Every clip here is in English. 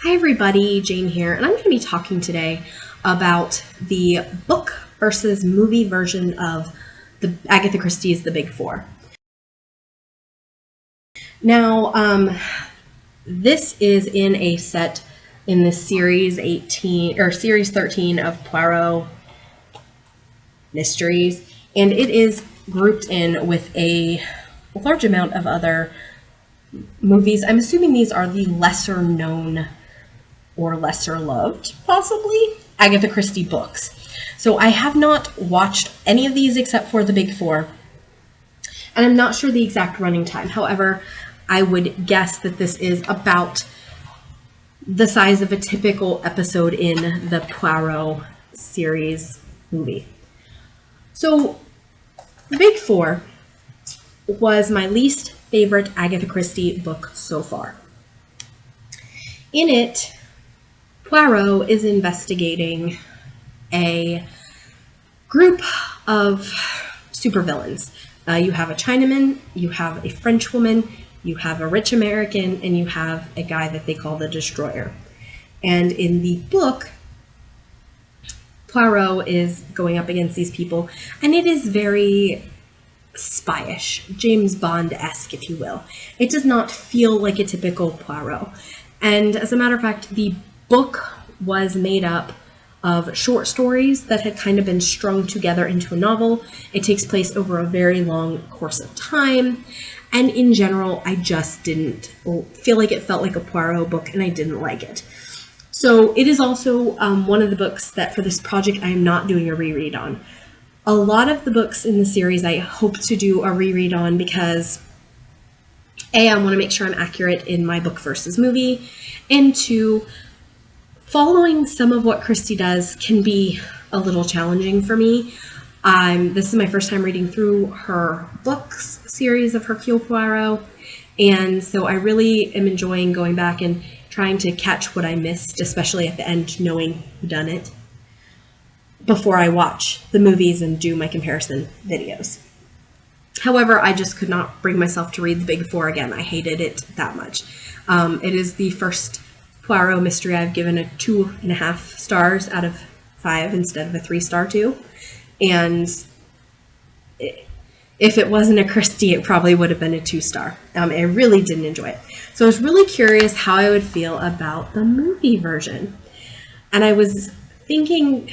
Hi everybody, Jane here, and I'm going to be talking today about the book versus movie version of the Agatha Christie's The Big Four. Now, this is in a set in the series 13 of Poirot mysteries, and it is grouped in with a large amount of other movies. I'm assuming these are the lesser known or lesser loved, possibly, Agatha Christie books. So I have not watched any of these except for The Big Four, and I'm not sure the exact running time. However, I would guess that this is about the size of a typical episode in the Poirot series movie. So The Big Four was my least favorite Agatha Christie book so far. In it, Poirot is investigating a group of supervillains. You have a Chinaman, you have a Frenchwoman, you have a rich American, and you have a guy that they call the Destroyer. And in the book, Poirot is going up against these people, and it is very spyish, James Bond-esque, if you will. It does not feel like a typical Poirot. And as a matter of fact, the book was made up of short stories that had kind of been strung together into a novel. It takes place over a very long course of time. And in general, I just didn't feel like it felt like a Poirot book, and I didn't like it. So it is also one of the books that for this project I am not doing a reread on. A lot of the books in the series I hope to do a reread on because A, I want to make sure I'm accurate in my book versus movie, and two, following some of what Christie does can be a little challenging for me. This is my first time reading through her books series of Hercule Poirot, and so I really am enjoying going back and trying to catch what I missed, especially at the end, knowing who done it, before I watch the movies and do my comparison videos. However, I just could not bring myself to read The Big Four again. I hated it that much. It is the first Poirot mystery I've given a 2.5 stars out of 5 instead of a 3-star 2. And if it wasn't a Christie, it probably would have been a 2-star. I really didn't enjoy it. So I was really curious how I would feel about the movie version. And I was thinking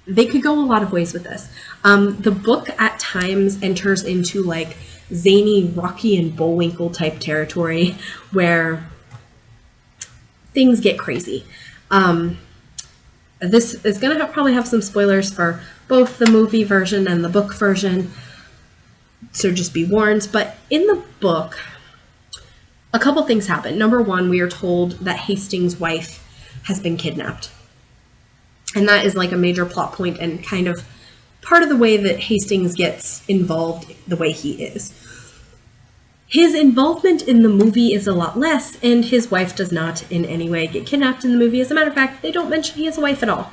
they could go a lot of ways with this. The book at times enters into like zany Rocky and Bullwinkle type territory where things get crazy. This is going to probably have some spoilers for both the movie version and the book version, so just be warned. But in the book, a couple things happen. Number one, we are told that Hastings' wife has been kidnapped. And that is like a major plot point and kind of part of the way that Hastings gets involved the way he is. His involvement in the movie is a lot less, and his wife does not in any way get kidnapped in the movie. As a matter of fact, they don't mention he has a wife at all.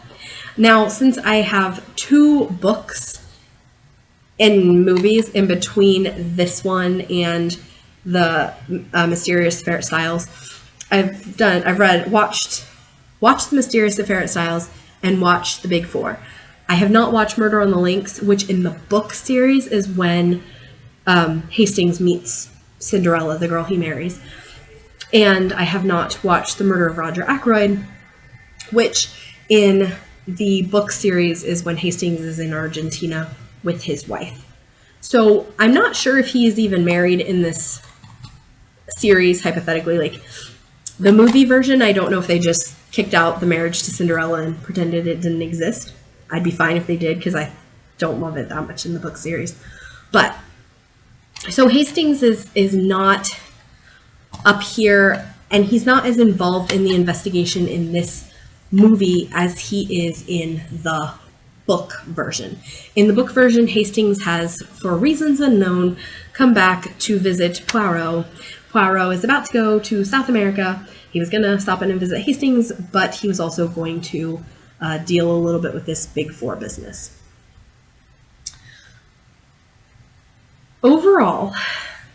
Now, since I have 2 books and movies in between this one and the Mysterious Ferret Styles, I've watched The Mysterious Ferret Styles and watched The Big Four. I have not watched Murder on the Links, which in the book series is when Hastings meets Cinderella, the girl he marries. And I have not watched The Murder of Roger Ackroyd, which in the book series is when Hastings is in Argentina with his wife. So I'm not sure if he is even married in this series, hypothetically. Like the movie version, I don't know if they just kicked out the marriage to Cinderella and pretended it didn't exist. I'd be fine if they did because I don't love it that much in the book series. But so Hastings is not up here, and he's not as involved in the investigation in this movie as he is in the book version. In the book version, Hastings has, for reasons unknown, come back to visit Poirot. Poirot is about to go to South America. He was going to stop in and visit Hastings, but he was also going to deal a little bit with this Big Four business. Overall,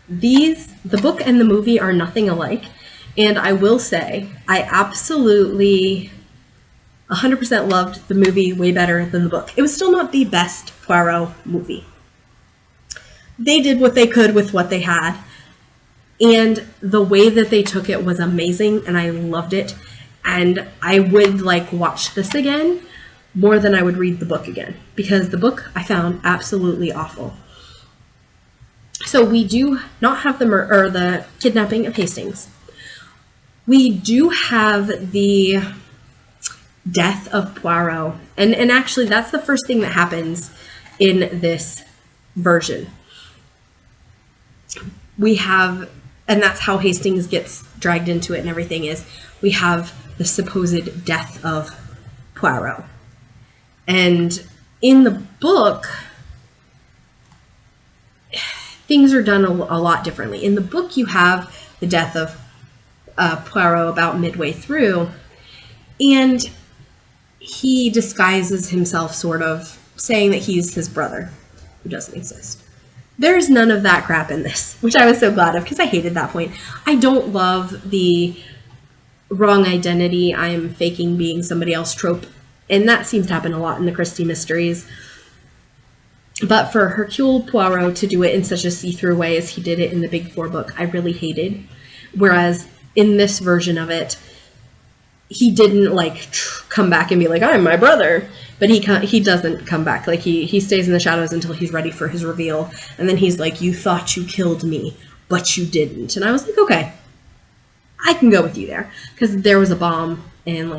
the book and the movie are nothing alike And I will say, I absolutely 100% loved the movie way better than the book. It was still not the best Poirot movie. They did what they could with what they had. And the way that they took it was amazing, and I loved it. And I would watch this again more than I would read the book again, because the book I found absolutely awful. So we do not have the kidnapping of Hastings. We do have the death of Poirot, and actually that's the first thing that happens in this version. We have, and that's how Hastings gets dragged into it and everything, is we have the supposed death of Poirot. And in the book, things are done a lot differently. In the book, you have the death of Poirot about midway through, and he disguises himself, sort of saying that he's his brother, who doesn't exist. There's none of that crap in this, which I was so glad of, because I hated that point. I don't love the wrong identity, I'm faking being somebody else trope, and that seems to happen a lot in the Christie mysteries. But for Hercule Poirot to do it in such a see-through way as he did it in the Big Four book, I really hated. Whereas in this version of it, he didn't come back and be like, I'm my brother. But he doesn't come back. He stays in the shadows until he's ready for his reveal. And then he's like, you thought you killed me, but you didn't. And I was like, okay, I can go with you there. Because there was a bomb, and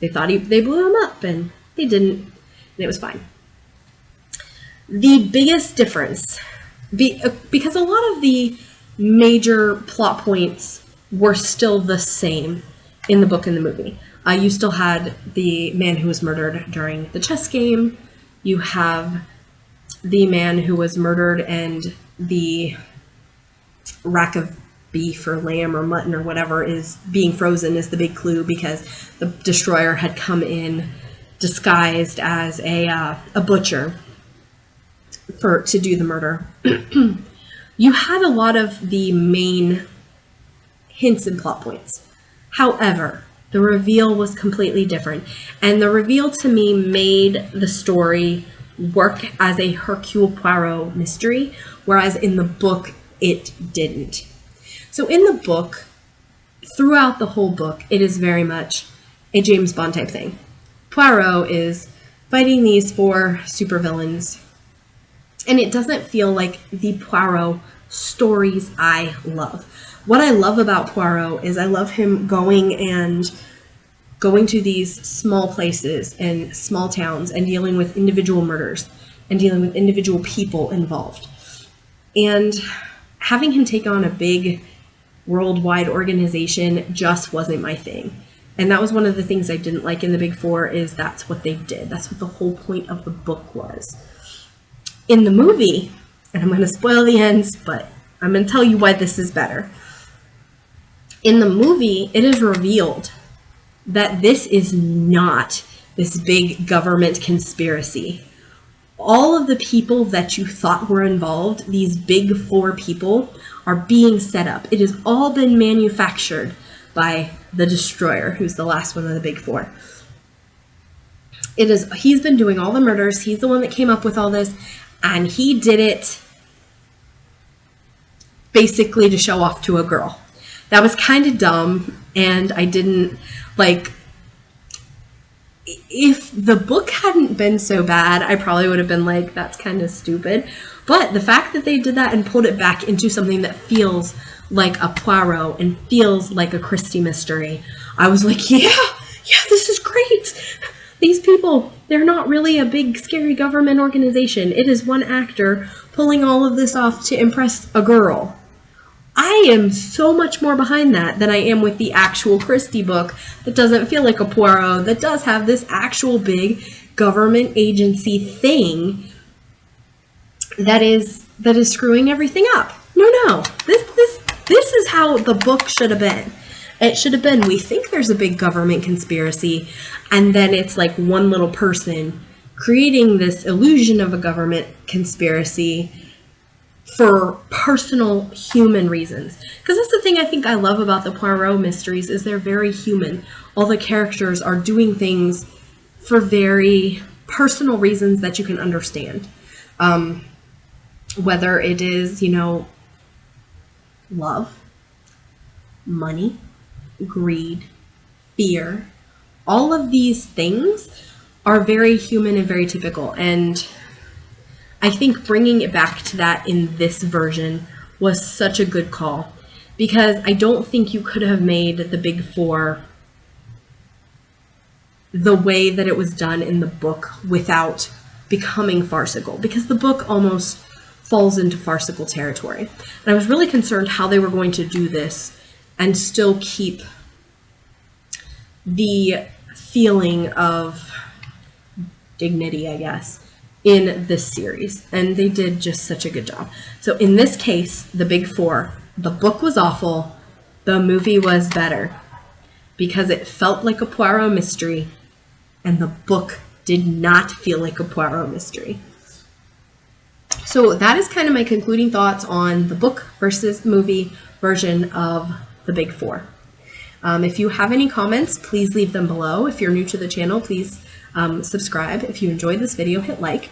they thought they blew him up, and they didn't. And it was fine. The biggest difference, because a lot of the major plot points were still the same in the book and the movie. You still had the man who was murdered during the chess game. You have the man who was murdered, and the rack of beef or lamb or mutton or whatever is being frozen is the big clue, because the destroyer had come in disguised as a butcher to do the murder. You had a lot of the main hints and plot points. However, the reveal was completely different. And the reveal to me made the story work as a Hercule Poirot mystery, whereas in the book, it didn't. So in the book, throughout the whole book, it is very much a James Bond type thing. Poirot is fighting these 4 supervillains, and it doesn't feel like the Poirot stories I love. What I love about Poirot is I love him going to these small places and small towns and dealing with individual murders and dealing with individual people involved. And having him take on a big worldwide organization just wasn't my thing. And that was one of the things I didn't like in the Big Four, is that's what they did. That's what the whole point of the book was. In the movie, and I'm going to spoil the ends, but I'm going to tell you why this is better. In the movie, it is revealed that this is not this big government conspiracy. All of the people that you thought were involved, these Big Four people, are being set up. It has all been manufactured by the Destroyer, who's the last one of the Big Four. He's been doing all the murders. He's the one that came up with all this, and he did it basically to show off to a girl. That was kind of dumb, and I didn't if the book hadn't been so bad, I probably would have been like, that's kind of stupid. But the fact that they did that and pulled it back into something that feels like a Poirot and feels like a Christie mystery, I was like, yeah, this is great. These people, they're not really a big, scary government organization. It is one actor pulling all of this off to impress a girl. I am so much more behind that than I am with the actual Christie book that doesn't feel like a Poirot, that does have this actual big government agency thing that is screwing everything up. No. This is how the book should have been. It should have been, we think there's a big government conspiracy, and then it's like one little person creating this illusion of a government conspiracy for personal human reasons. Because that's the thing I think I love about the Poirot mysteries is they're very human. All the characters are doing things for very personal reasons that you can understand. Whether it is, love, money, greed, fear, all of these things are very human and very typical. And I think bringing it back to that in this version was such a good call, because I don't think you could have made the Big Four the way that it was done in the book without becoming farcical, because the book almost falls into farcical territory. And I was really concerned how they were going to do this and still keep the feeling of dignity, I guess, in this series. And they did just such a good job. So in this case, the Big Four, the book was awful, the movie was better, because it felt like a Poirot mystery, and the book did not feel like a Poirot mystery. So that is kind of my concluding thoughts on the book versus movie version of the Big Four. If you have any comments, please leave them below. If you're new to the channel, please subscribe. If you enjoyed this video, hit like.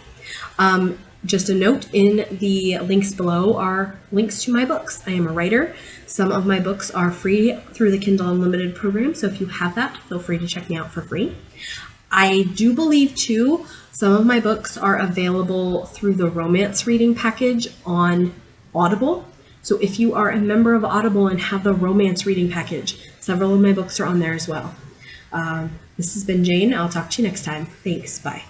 Just a note, in the links below are links to my books. I am a writer. Some of my books are free through the Kindle Unlimited program, so if you have that, feel free to check me out for free. I do believe, too, some of my books are available through the romance reading package on Audible. So if you are a member of Audible and have the romance reading package, several of my books are on there as well. This has been Jane. I'll talk to you next time. Thanks. Bye.